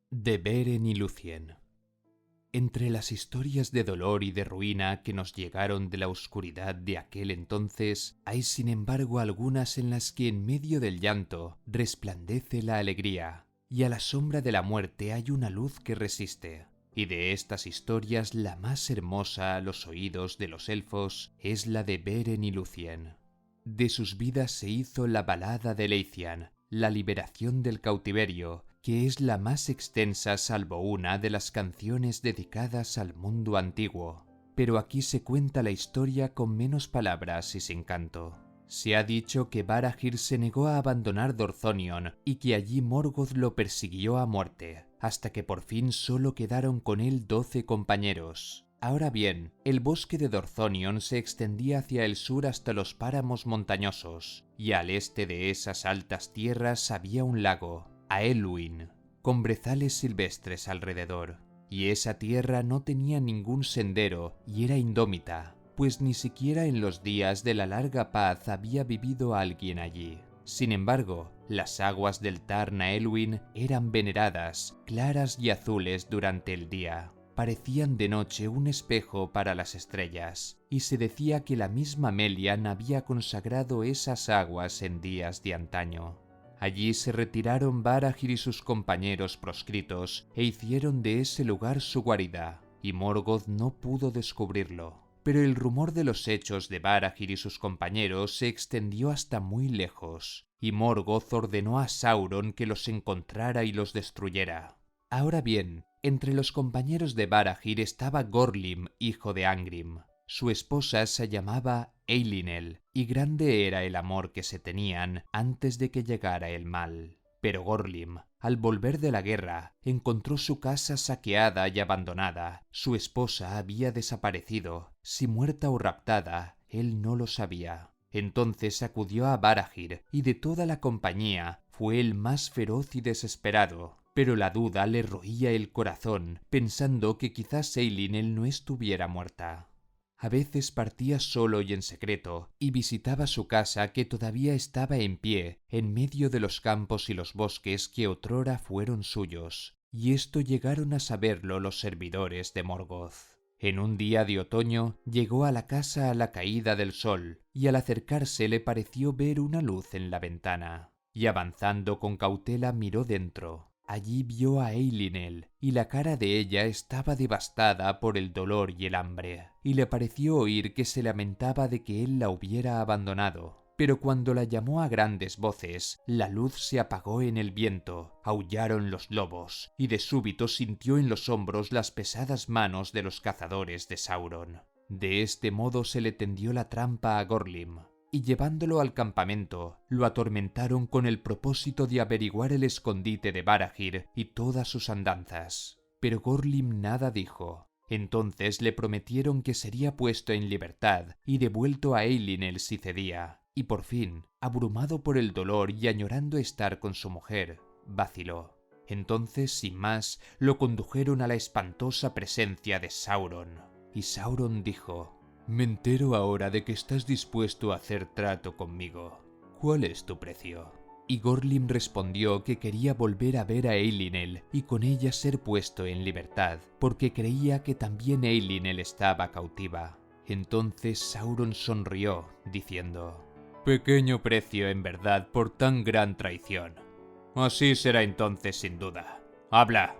De Beren y Lúthien. Entre las historias de dolor y de ruina que nos llegaron de la oscuridad de aquel entonces, hay sin embargo algunas en las que en medio del llanto resplandece la alegría, y a la sombra de la muerte hay una luz que resiste. Y de estas historias la más hermosa a los oídos de los elfos es la de Beren y Lúthien. De sus vidas se hizo la balada de Leithian, la liberación del cautiverio, que es la más extensa salvo una de las canciones dedicadas al mundo antiguo. Pero aquí se cuenta la historia con menos palabras y sin canto. Se ha dicho que Barahir se negó a abandonar Dorthonion y que allí Morgoth lo persiguió a muerte, hasta que por fin solo quedaron con él 12 compañeros. Ahora bien, el bosque de Dorthonion se extendía hacia el sur hasta los páramos montañosos, y al este de esas altas tierras había un lago, Aeluin, con brezales silvestres alrededor, y esa tierra no tenía ningún sendero y era indómita, pues ni siquiera en los días de la larga paz había vivido alguien allí. Sin embargo, las aguas del Tarn Aeluin eran veneradas, claras y azules durante el día. Parecían de noche un espejo para las estrellas, y se decía que la misma Melian había consagrado esas aguas en días de antaño. Allí se retiraron Barahir y sus compañeros proscritos e hicieron de ese lugar su guarida, y Morgoth no pudo descubrirlo. Pero el rumor de los hechos de Barahir y sus compañeros se extendió hasta muy lejos, y Morgoth ordenó a Sauron que los encontrara y los destruyera. Ahora bien, entre los compañeros de Barahir estaba Gorlim, hijo de Angrim. Su esposa se llamaba Eilínel, y grande era el amor que se tenían antes de que llegara el mal. Pero Gorlim, al volver de la guerra, encontró su casa saqueada y abandonada. Su esposa había desaparecido. Si muerta o raptada, él no lo sabía. Entonces acudió a Barahir, y de toda la compañía fue el más feroz y desesperado. Pero la duda le roía el corazón, pensando que quizás Eilínel no estuviera muerta. A veces partía solo y en secreto, y visitaba su casa que todavía estaba en pie, en medio de los campos y los bosques que otrora fueron suyos, y esto llegaron a saberlo los servidores de Morgoth. En un día de otoño llegó a la casa a la caída del sol, y al acercarse le pareció ver una luz en la ventana, y avanzando con cautela miró dentro. Allí vio a Eilínel, y la cara de ella estaba devastada por el dolor y el hambre, y le pareció oír que se lamentaba de que él la hubiera abandonado. Pero cuando la llamó a grandes voces, la luz se apagó en el viento, aullaron los lobos, y de súbito sintió en los hombros las pesadas manos de los cazadores de Sauron. De este modo se le tendió la trampa a Gorlim, y llevándolo al campamento, lo atormentaron con el propósito de averiguar el escondite de Barahir y todas sus andanzas. Pero Gorlim nada dijo. Entonces le prometieron que sería puesto en libertad y devuelto a Eilínel si cedía, y por fin, abrumado por el dolor y añorando estar con su mujer, vaciló. Entonces, sin más, lo condujeron a la espantosa presencia de Sauron, y Sauron dijo: «Me entero ahora de que estás dispuesto a hacer trato conmigo. ¿Cuál es tu precio?» Y Gorlim respondió que quería volver a ver a Eilínel y con ella ser puesto en libertad, porque creía que también Eilínel estaba cautiva. Entonces Sauron sonrió, diciendo: «Pequeño precio en verdad por tan gran traición. Así será entonces sin duda. ¡Habla!».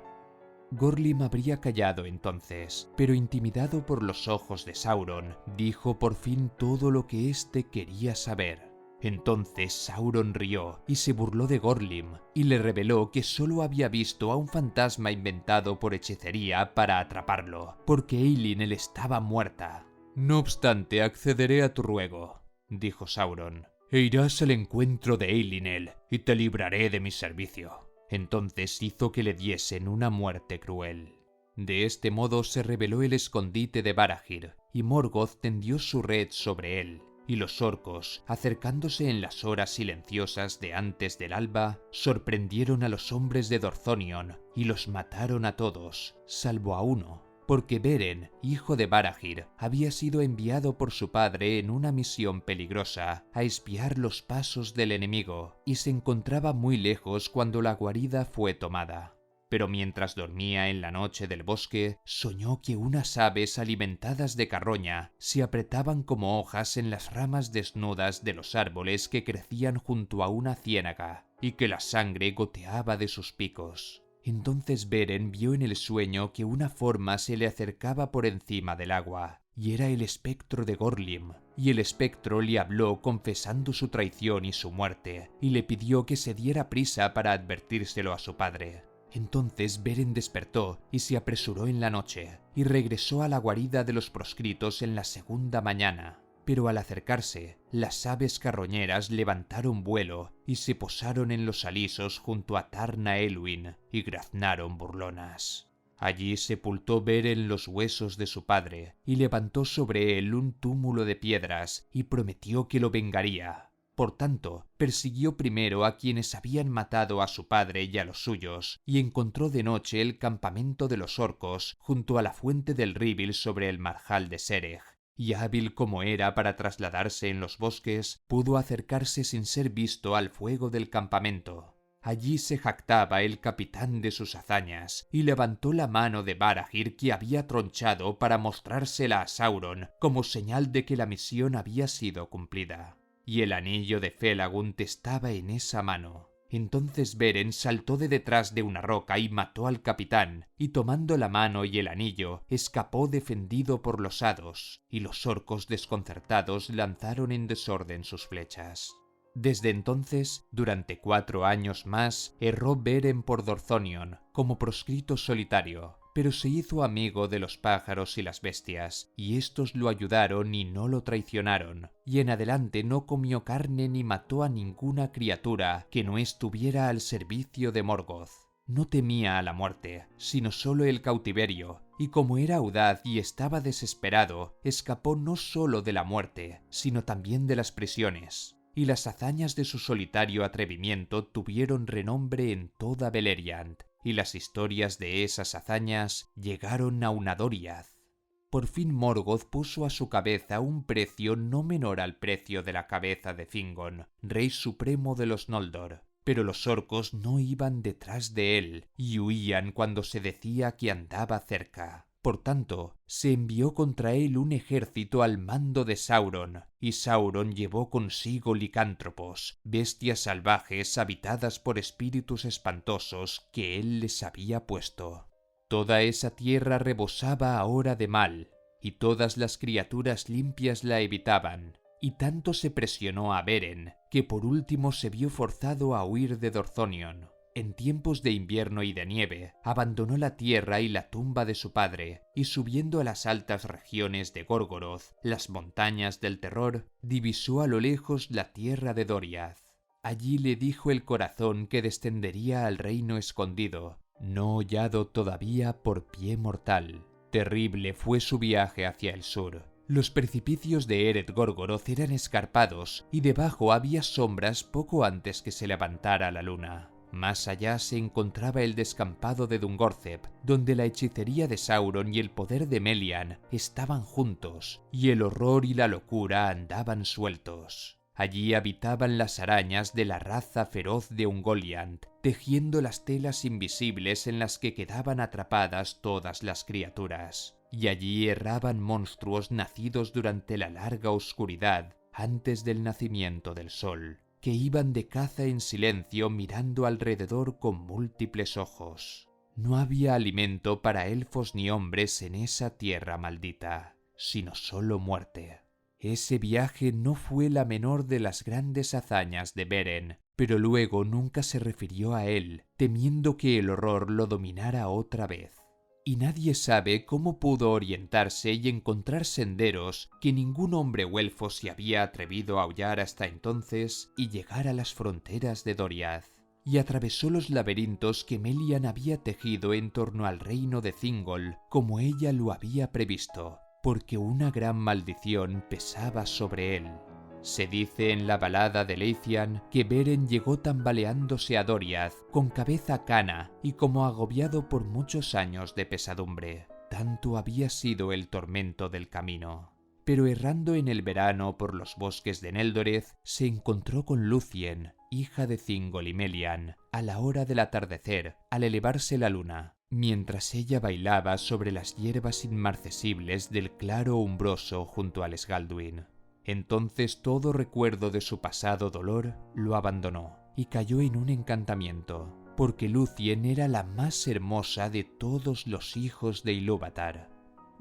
Gorlim habría callado entonces, pero intimidado por los ojos de Sauron, dijo por fin todo lo que éste quería saber. Entonces Sauron rió y se burló de Gorlim, y le reveló que solo había visto a un fantasma inventado por hechicería para atraparlo, porque Eilínel estaba muerta. «No obstante, accederé a tu ruego», dijo Sauron, «e irás al encuentro de Eilínel, y te libraré de mi servicio». Entonces hizo que le diesen una muerte cruel. De este modo se reveló el escondite de Barahir, y Morgoth tendió su red sobre él, y los orcos, acercándose en las horas silenciosas de antes del alba, sorprendieron a los hombres de Dorthonion y los mataron a todos, salvo a uno, porque Beren, hijo de Barahir, había sido enviado por su padre en una misión peligrosa a espiar los pasos del enemigo, y se encontraba muy lejos cuando la guarida fue tomada. Pero mientras dormía en la noche del bosque, soñó que unas aves alimentadas de carroña se apretaban como hojas en las ramas desnudas de los árboles que crecían junto a una ciénaga, y que la sangre goteaba de sus picos. Entonces Beren vio en el sueño que una forma se le acercaba por encima del agua, y era el espectro de Gorlim, y el espectro le habló confesando su traición y su muerte, y le pidió que se diera prisa para advertírselo a su padre. Entonces Beren despertó y se apresuró en la noche, y regresó a la guarida de los proscritos en la segunda mañana. Pero al acercarse, las aves carroñeras levantaron vuelo y se posaron en los alisos junto a Tarna Elwin y graznaron burlonas. Allí sepultó Beren los huesos de su padre y levantó sobre él un túmulo de piedras y prometió que lo vengaría. Por tanto, persiguió primero a quienes habían matado a su padre y a los suyos, y encontró de noche el campamento de los orcos junto a la fuente del Rivil sobre el marjal de Sereg. Y hábil como era para trasladarse en los bosques, pudo acercarse sin ser visto al fuego del campamento. Allí se jactaba el capitán de sus hazañas, y levantó la mano de Barahir que había tronchado para mostrársela a Sauron como señal de que la misión había sido cumplida. Y el anillo de Felagund estaba en esa mano. Entonces Beren saltó de detrás de una roca y mató al capitán, y tomando la mano y el anillo, escapó defendido por los hados, y los orcos desconcertados lanzaron en desorden sus flechas. Desde entonces, durante 4 años más, erró Beren por Dorthonion, como proscrito solitario, pero se hizo amigo de los pájaros y las bestias, y éstos lo ayudaron y no lo traicionaron, y en adelante no comió carne ni mató a ninguna criatura que no estuviera al servicio de Morgoth. No temía a la muerte, sino solo el cautiverio, y como era audaz y estaba desesperado, escapó no solo de la muerte, sino también de las prisiones. Y las hazañas de su solitario atrevimiento tuvieron renombre en toda Beleriand, y las historias de esas hazañas llegaron a Unadoriath. Por fin Morgoth puso a su cabeza un precio no menor al precio de la cabeza de Fingon, rey supremo de los Noldor, pero los orcos no iban detrás de él, y huían cuando se decía que andaba cerca. Por tanto, se envió contra él un ejército al mando de Sauron, y Sauron llevó consigo licántropos, bestias salvajes habitadas por espíritus espantosos que él les había puesto. Toda esa tierra rebosaba ahora de mal, y todas las criaturas limpias la evitaban, y tanto se presionó a Beren, que por último se vio forzado a huir de Dorthonion. En tiempos de invierno y de nieve, abandonó la tierra y la tumba de su padre, y subiendo a las altas regiones de Gorgoroth, las montañas del terror, divisó a lo lejos la tierra de Doriath. Allí le dijo el corazón que descendería al reino escondido, no hollado todavía por pie mortal. Terrible fue su viaje hacia el sur. Los precipicios de Eret Gorgoroth eran escarpados, y debajo había sombras poco antes que se levantara la luna. Más allá se encontraba el descampado de Dungorcep, donde la hechicería de Sauron y el poder de Melian estaban juntos, y el horror y la locura andaban sueltos. Allí habitaban las arañas de la raza feroz de Ungoliant, tejiendo las telas invisibles en las que quedaban atrapadas todas las criaturas. Y allí erraban monstruos nacidos durante la larga oscuridad antes del nacimiento del sol, que iban de caza en silencio mirando alrededor con múltiples ojos. No había alimento para elfos ni hombres en esa tierra maldita, sino solo muerte. Ese viaje no fue la menor de las grandes hazañas de Beren, pero luego nunca se refirió a él, temiendo que el horror lo dominara otra vez. Y nadie sabe cómo pudo orientarse y encontrar senderos que ningún hombre o elfo se había atrevido a aullar hasta entonces y llegar a las fronteras de Doriath. Y atravesó los laberintos que Melian había tejido en torno al reino de Thingol, como ella lo había previsto, porque una gran maldición pesaba sobre él. Se dice en la balada de Leithian que Beren llegó tambaleándose a Doriath, con cabeza cana y como agobiado por muchos años de pesadumbre. Tanto había sido el tormento del camino. Pero errando en el verano por los bosques de Neldoreth, se encontró con Lúthien, hija de Thingol y Melian, a la hora del atardecer, al elevarse la luna, mientras ella bailaba sobre las hierbas inmarcesibles del claro umbroso junto al Esgalduin. Entonces todo recuerdo de su pasado dolor lo abandonó y cayó en un encantamiento, porque Lúthien era la más hermosa de todos los hijos de Ilúvatar.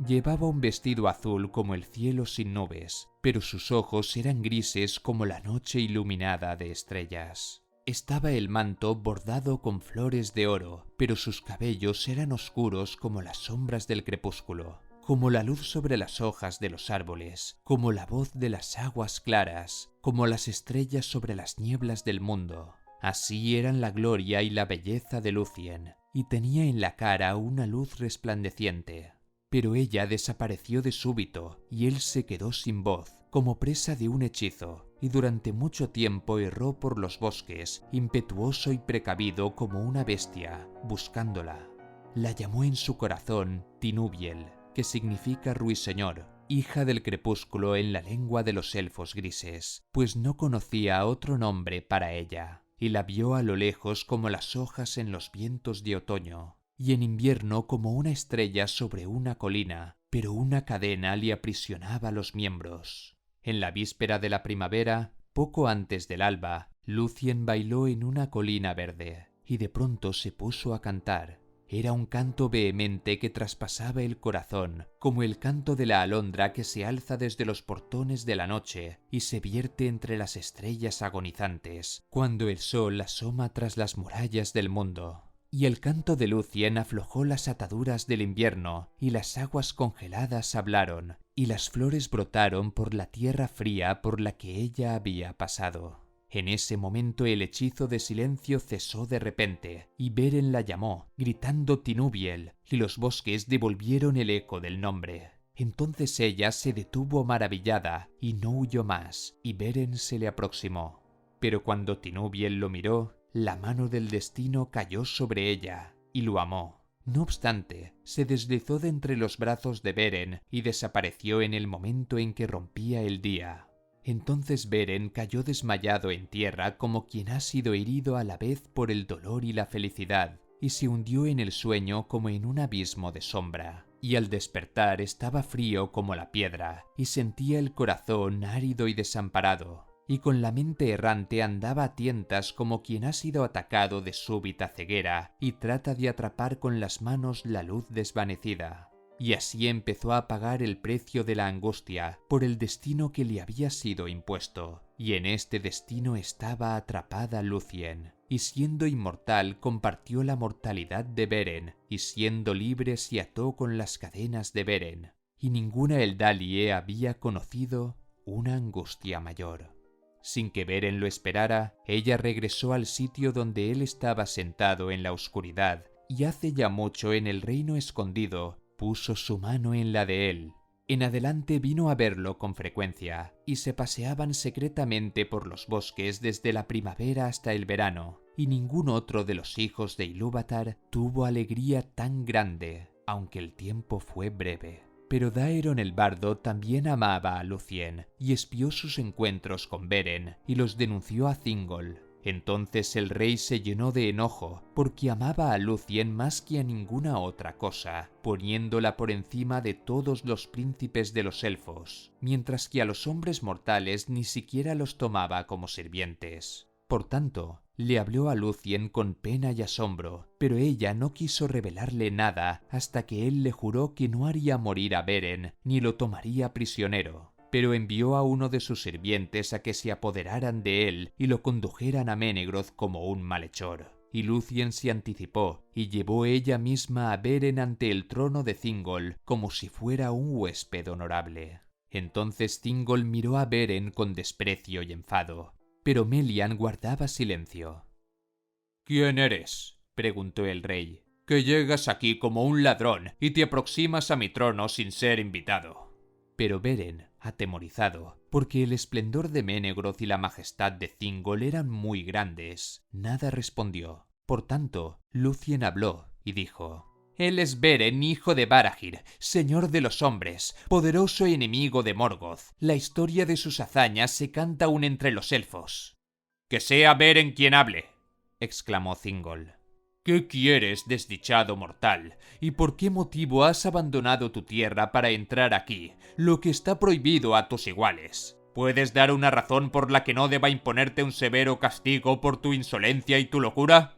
Llevaba un vestido azul como el cielo sin nubes, pero sus ojos eran grises como la noche iluminada de estrellas. Estaba el manto bordado con flores de oro, pero sus cabellos eran oscuros como las sombras del crepúsculo, como la luz sobre las hojas de los árboles, como la voz de las aguas claras, como las estrellas sobre las nieblas del mundo. Así eran la gloria y la belleza de Lúthien, y tenía en la cara una luz resplandeciente. Pero ella desapareció de súbito, y él se quedó sin voz, como presa de un hechizo, y durante mucho tiempo erró por los bosques, impetuoso y precavido como una bestia, buscándola. La llamó en su corazón Tinubiel, que significa ruiseñor, hija del crepúsculo en la lengua de los elfos grises, pues no conocía otro nombre para ella, y la vio a lo lejos como las hojas en los vientos de otoño, y en invierno como una estrella sobre una colina, pero una cadena le aprisionaba los miembros. En la víspera de la primavera, poco antes del alba, Lúthien bailó en una colina verde, y de pronto se puso a cantar. Era un canto vehemente que traspasaba el corazón, como el canto de la alondra que se alza desde los portones de la noche y se vierte entre las estrellas agonizantes, cuando el sol asoma tras las murallas del mundo. Y el canto de Lúthien aflojó las ataduras del invierno, y las aguas congeladas hablaron, y las flores brotaron por la tierra fría por la que ella había pasado. En ese momento el hechizo de silencio cesó de repente, y Beren la llamó, gritando Tinubiel, y los bosques devolvieron el eco del nombre. Entonces ella se detuvo maravillada, y no huyó más, y Beren se le aproximó. Pero cuando Tinubiel lo miró, la mano del destino cayó sobre ella, y lo amó. No obstante, se deslizó de entre los brazos de Beren y desapareció en el momento en que rompía el día. Entonces Beren cayó desmayado en tierra como quien ha sido herido a la vez por el dolor y la felicidad, y se hundió en el sueño como en un abismo de sombra. Y al despertar estaba frío como la piedra, y sentía el corazón árido y desamparado, y con la mente errante andaba a tientas como quien ha sido atacado de súbita ceguera y trata de atrapar con las manos la luz desvanecida. Y así empezó a pagar el precio de la angustia por el destino que le había sido impuesto, y en este destino estaba atrapada Lúthien, y siendo inmortal compartió la mortalidad de Beren, y siendo libre se ató con las cadenas de Beren, y ninguna Eldalie había conocido una angustia mayor. Sin que Beren lo esperara, ella regresó al sitio donde él estaba sentado en la oscuridad, y hace ya mucho en el reino escondido puso su mano en la de él. En adelante vino a verlo con frecuencia, y se paseaban secretamente por los bosques desde la primavera hasta el verano, y ningún otro de los hijos de Ilúvatar tuvo alegría tan grande, aunque el tiempo fue breve. Pero Daeron el bardo también amaba a Lúthien, y espió sus encuentros con Beren, y los denunció a Thingol. Entonces el rey se llenó de enojo, porque amaba a Lúthien más que a ninguna otra cosa, poniéndola por encima de todos los príncipes de los elfos, mientras que a los hombres mortales ni siquiera los tomaba como sirvientes. Por tanto, le habló a Lúthien con pena y asombro, pero ella no quiso revelarle nada hasta que él le juró que no haría morir a Beren ni lo tomaría prisionero. Pero envió a uno de sus sirvientes a que se apoderaran de él y lo condujeran a Menegroth como un malhechor. Y Lúthien se anticipó y llevó ella misma a Beren ante el trono de Thingol como si fuera un huésped honorable. Entonces Thingol miró a Beren con desprecio y enfado, pero Melian guardaba silencio. «¿Quién eres?», preguntó el rey, «que llegas aquí como un ladrón y te aproximas a mi trono sin ser invitado». Pero Beren, atemorizado, porque el esplendor de Menegroth y la majestad de Thingol eran muy grandes, nada respondió. Por tanto, Lúthien habló y dijo: «Él es Beren, hijo de Barahir, señor de los hombres, poderoso enemigo de Morgoth. La historia de sus hazañas se canta aún entre los elfos». «Que sea Beren quien hable», exclamó Thingol. «¿Qué quieres, desdichado mortal? ¿Y por qué motivo has abandonado tu tierra para entrar aquí, lo que está prohibido a tus iguales? ¿Puedes dar una razón por la que no deba imponerte un severo castigo por tu insolencia y tu locura?»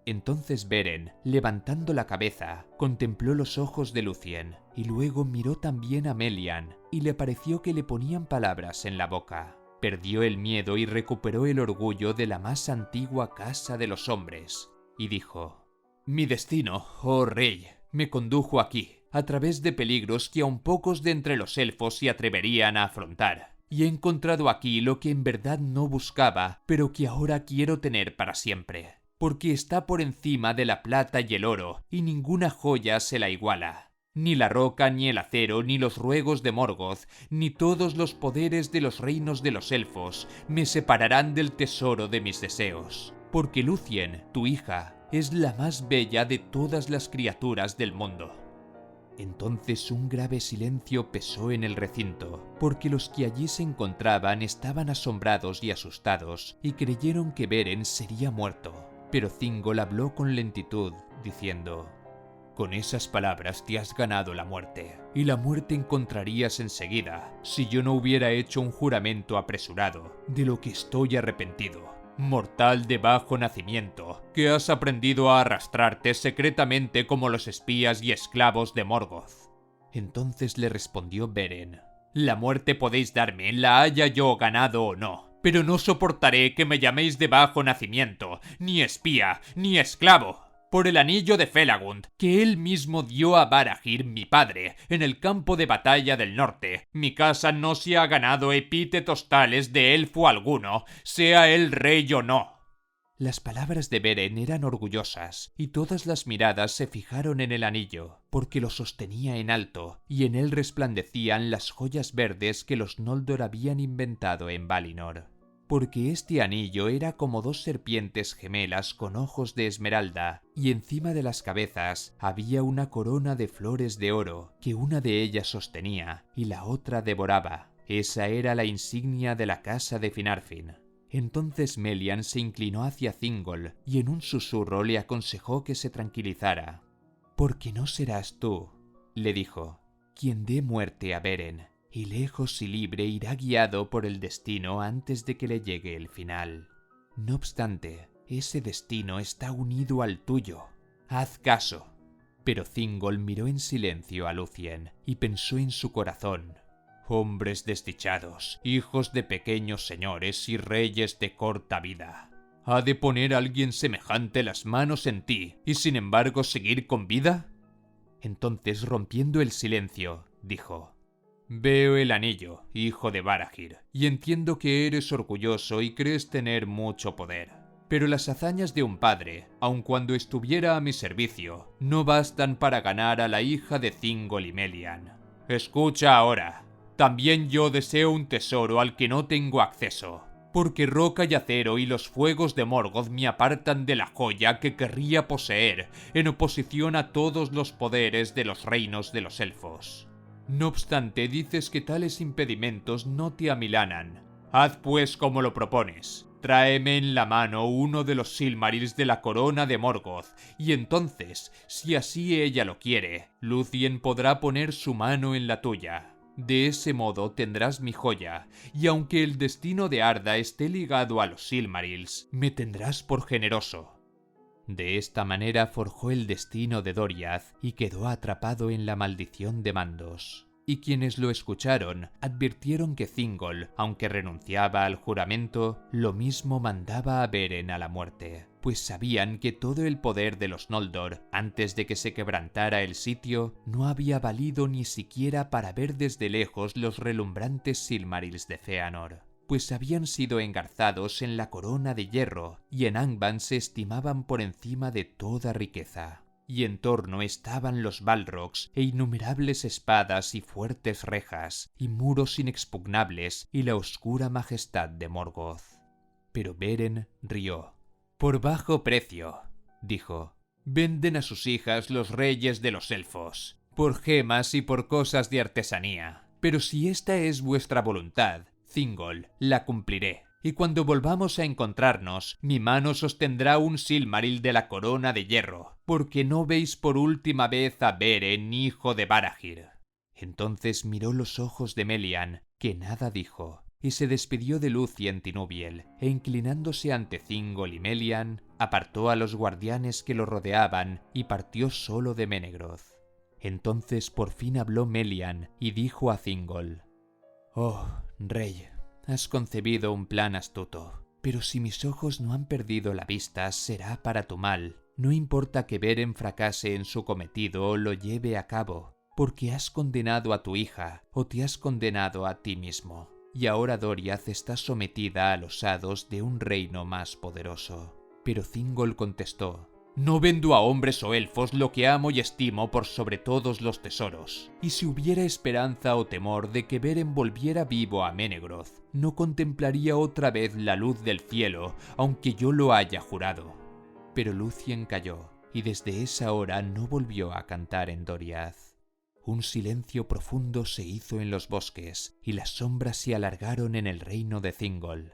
Entonces Beren, levantando la cabeza, contempló los ojos de Lúthien, y luego miró también a Melian, y le pareció que le ponían palabras en la boca. Perdió el miedo y recuperó el orgullo de la más antigua casa de los hombres, y dijo: «Mi destino, oh rey, me condujo aquí, a través de peligros que aun pocos de entre los elfos se atreverían a afrontar, y he encontrado aquí lo que en verdad no buscaba, pero que ahora quiero tener para siempre, porque está por encima de la plata y el oro, y ninguna joya se la iguala. Ni la roca, ni el acero, ni los ruegos de Morgoth, ni todos los poderes de los reinos de los elfos me separarán del tesoro de mis deseos, porque Lúthien, tu hija, es la más bella de todas las criaturas del mundo». Entonces un grave silencio pesó en el recinto, porque los que allí se encontraban estaban asombrados y asustados, y creyeron que Beren sería muerto. Pero Thingol habló con lentitud, diciendo: «Con esas palabras te has ganado la muerte, y la muerte encontrarías enseguida, si yo no hubiera hecho un juramento apresurado, de lo que estoy arrepentido. Mortal de bajo nacimiento, que has aprendido a arrastrarte secretamente como los espías y esclavos de Morgoth». Entonces le respondió Beren: «La muerte podéis darme, la haya yo ganado o no, pero no soportaré que me llaméis de bajo nacimiento, ni espía, ni esclavo. Por el anillo de Felagund, que él mismo dio a Barahir, mi padre, en el campo de batalla del norte, mi casa no se ha ganado epítetos tales de elfo alguno, sea él rey o no». Las palabras de Beren eran orgullosas, y todas las miradas se fijaron en el anillo, porque lo sostenía en alto, y en él resplandecían las joyas verdes que los Noldor habían inventado en Valinor. Porque este anillo era como dos serpientes gemelas con ojos de esmeralda, y encima de las cabezas había una corona de flores de oro, que una de ellas sostenía y la otra devoraba. Esa era la insignia de la casa de Finarfin. Entonces Melian se inclinó hacia Thingol, y en un susurro le aconsejó que se tranquilizara. «Porque no serás tú», le dijo, «quien dé muerte a Beren, y lejos y libre irá guiado por el destino antes de que le llegue el final. No obstante, ese destino está unido al tuyo. Haz caso». Pero Thingol miró en silencio a Lúthien y pensó en su corazón: «Hombres desdichados, hijos de pequeños señores y reyes de corta vida. ¿Ha de poner alguien semejante las manos en ti y sin embargo seguir con vida?». Entonces, rompiendo el silencio, dijo: «Veo el anillo, hijo de Barahir, y entiendo que eres orgulloso y crees tener mucho poder. Pero las hazañas de un padre, aun cuando estuviera a mi servicio, no bastan para ganar a la hija de Thingol y Melian. Escucha ahora. También yo deseo un tesoro al que no tengo acceso, porque roca y acero y los fuegos de Morgoth me apartan de la joya que querría poseer, en oposición a todos los poderes de los reinos de los elfos. No obstante, dices que tales impedimentos no te amilanan. Haz pues como lo propones. Tráeme en la mano uno de los Silmarils de la corona de Morgoth, y entonces, si así ella lo quiere, Lúthien podrá poner su mano en la tuya. De ese modo tendrás mi joya, y aunque el destino de Arda esté ligado a los Silmarils, me tendrás por generoso». De esta manera forjó el destino de Doriath y quedó atrapado en la maldición de Mandos. Y quienes lo escucharon advirtieron que Thingol, aunque renunciaba al juramento, lo mismo mandaba a Beren a la muerte, pues sabían que todo el poder de los Noldor, antes de que se quebrantara el sitio, no había valido ni siquiera para ver desde lejos los relumbrantes Silmarils de Fëanor, pues habían sido engarzados en la corona de hierro, y en Angband se estimaban por encima de toda riqueza. Y en torno estaban los Balrogs e innumerables espadas y fuertes rejas, y muros inexpugnables y la oscura majestad de Morgoth. Pero Beren rió. «Por bajo precio», dijo, «venden a sus hijas los reyes de los elfos, por gemas y por cosas de artesanía. Pero si esta es vuestra voluntad, Thingol, la cumpliré. y cuando volvamos a encontrarnos, mi mano sostendrá un Silmaril de la corona de hierro, porque no veis por última vez a Beren, hijo de Barahir. Entonces miró los ojos de Melian, que nada dijo, y se despidió de Lúthien Tinubiel, e inclinándose ante Thingol y Melian, apartó a los guardianes que lo rodeaban y partió solo de Menegroth. Entonces por fin habló Melian y dijo a Thingol: «Oh, rey, has concebido un plan astuto, pero si mis ojos no han perdido la vista será para tu mal. No importa que Beren fracase en su cometido o lo lleve a cabo, porque has condenado a tu hija o te has condenado a ti mismo, y ahora Doriath está sometida a los hados de un reino más poderoso». Pero Thingol contestó: «No vendo a hombres o elfos lo que amo y estimo por sobre todos los tesoros, y si hubiera esperanza o temor de que Beren volviera vivo a Menegroth, no contemplaría otra vez la luz del cielo, aunque yo lo haya jurado». Pero Lúthien calló, y desde esa hora no volvió a cantar en Doriath. Un silencio profundo se hizo en los bosques, y las sombras se alargaron en el reino de Thingol.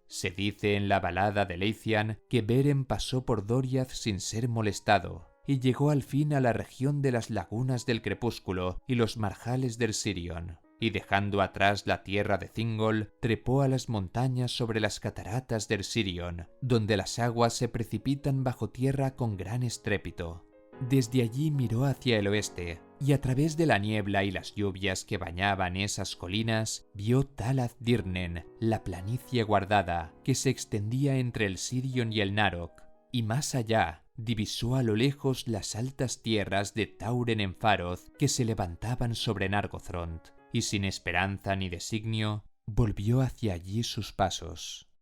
Se dice en la balada de Leithian que Beren pasó por Doriath sin ser molestado, y llegó al fin a la región de las lagunas del crepúsculo y los marjales del Sirion, y dejando atrás la tierra de Thingol, trepó a las montañas sobre las cataratas del Sirion, donde las aguas se precipitan bajo tierra con gran estrépito. Desde allí miró hacia el oeste, y a través de la niebla y las lluvias que bañaban esas colinas, vio Talath Dirnen, la planicie guardada, que se extendía entre el Sirion y el Narok, y más allá divisó a lo lejos las altas tierras de Tauren en Faroth que se levantaban sobre Nargothrond, y sin esperanza ni designio, volvió hacia allí sus pasos.